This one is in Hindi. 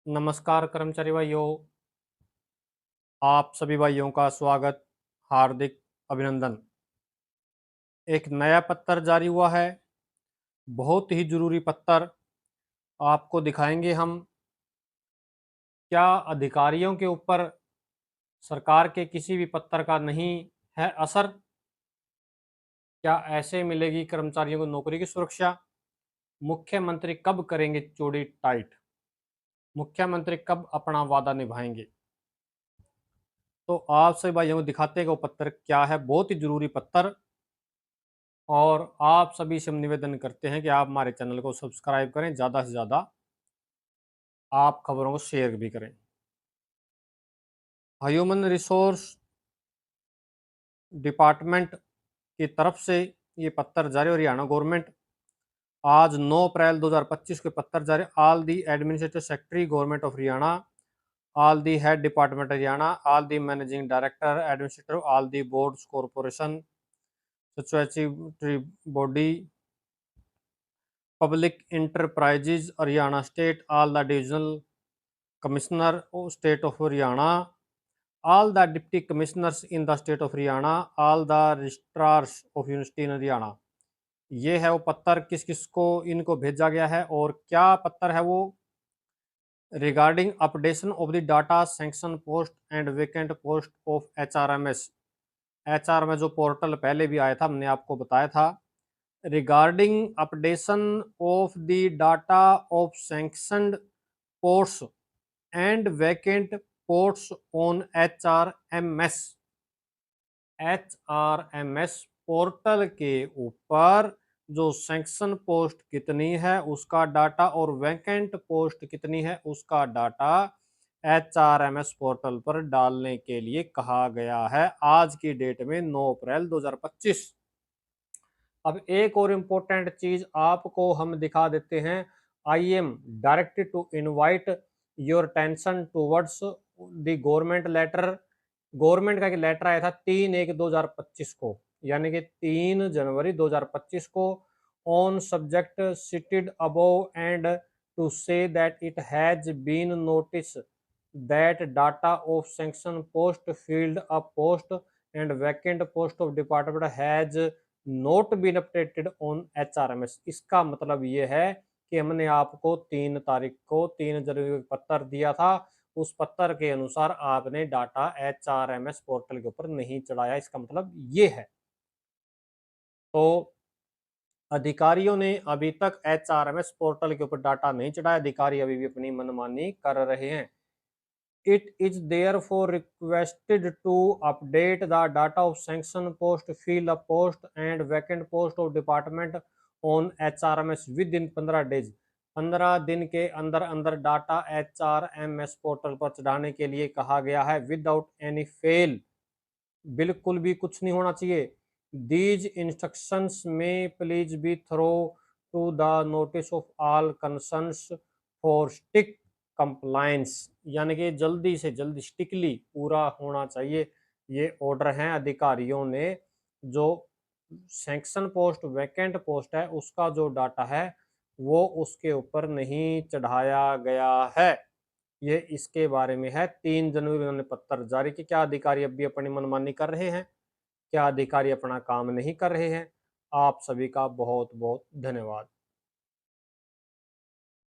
नमस्कार कर्मचारी भाइयों, आप सभी भाइयों का स्वागत, हार्दिक अभिनंदन। एक नया पत्र जारी हुआ है, बहुत ही ज़रूरी पत्र। आपको दिखाएंगे हम क्या अधिकारियों के ऊपर सरकार के किसी भी पत्र का नहीं है असर। क्या ऐसे मिलेगी कर्मचारियों को नौकरी की सुरक्षा। मुख्यमंत्री कब करेंगे चोरी टाइट। मुख्यमंत्री कब अपना वादा निभाएंगे। तो आप सभी भाइयों को दिखाते हैं कि वो पत्र क्या है। बहुत ही जरूरी पत्र। और आप सभी से हम निवेदन करते हैं कि आप हमारे चैनल को सब्सक्राइब करें, ज़्यादा से ज़्यादा आप खबरों को शेयर भी करें। ह्यूमन रिसोर्स डिपार्टमेंट की तरफ से ये पत्र जारी, हरियाणा गवर्नमेंट आज 9 अप्रैल 2025 के पत्र जारी। All the administrative secretary government of Haryana, all the head department Haryana, all the managing director administrator, all the boards corporation statutory body public enterprises Haryana state, all the divisional commissioner of state of Haryana, all the deputy commissioners in the state of Haryana, all the registrars of university in Haryana। ये है वो पत्र किस किस को इनको भेजा गया है और क्या पत्र है वो। Regarding updation of the data sanction post and vacant post of HRMS। HRMS जो पोर्टल पहले भी आया था, हमने आपको बताया था। regarding updation of the data of sanctioned posts and vacant posts on HRMS। HRMS portal के ऊपर जो सैंक्शन पोस्ट कितनी है उसका डाटा और वैकेंट पोस्ट कितनी है उसका डाटा HRMS पोर्टल पर डालने के लिए कहा गया है आज की डेट में 9 अप्रैल 2025। अब एक और इम्पोर्टेंट चीज आपको हम दिखा देते हैं। I am directed to invite your attention towards the government letter. Government का एक लेटर आया था 3/1/2025 को, यानी कि 3 जनवरी 2025 को, on subject cited above and to say that it has been notice that data of sanction post filled a post and vacant post of department has not been updated on HRMS। इसका मतलब ये है कि हमने आपको 3 तारीख को 3 जनवरी को पत्र दिया था, उस पत्र के अनुसार आपने डाटा HRMS पोर्टल के ऊपर नहीं चढ़ाया। इसका मतलब ये है। तो अधिकारियों ने अभी तक HRMS पोर्टल के ऊपर डाटा नहीं चढ़ाया। अधिकारी अभी भी अपनी मनमानी कर रहे हैं। It is therefore requested to update the data of sanction post, fill a post and vacant post of department on HRMS within 15 days। 15 दिन के अंदर अंदर डाटा HRMS पोर्टल पर चढ़ाने के लिए कहा गया है। विदाउट एनी फेल, बिल्कुल भी कुछ नहीं होना चाहिए। These instructions may please be through to the notice of all concerns for strict compliance, यानी कि जल्दी से जल्दी स्टिकली पूरा होना चाहिए। ये ऑर्डर हैं अधिकारियों ने। जो सैंक्शन पोस्ट वैकेंट पोस्ट है उसका जो डाटा है वो उसके ऊपर नहीं चढ़ाया गया है। ये इसके बारे में है। 3 जनवरी उन्होंने पत्र जारी किया। क्या अधिकारी अब भी अपनी मनमानी कर रहे हैं? क्या अधिकारी अपना काम नहीं कर रहे हैं? आप सभी का बहुत बहुत धन्यवाद।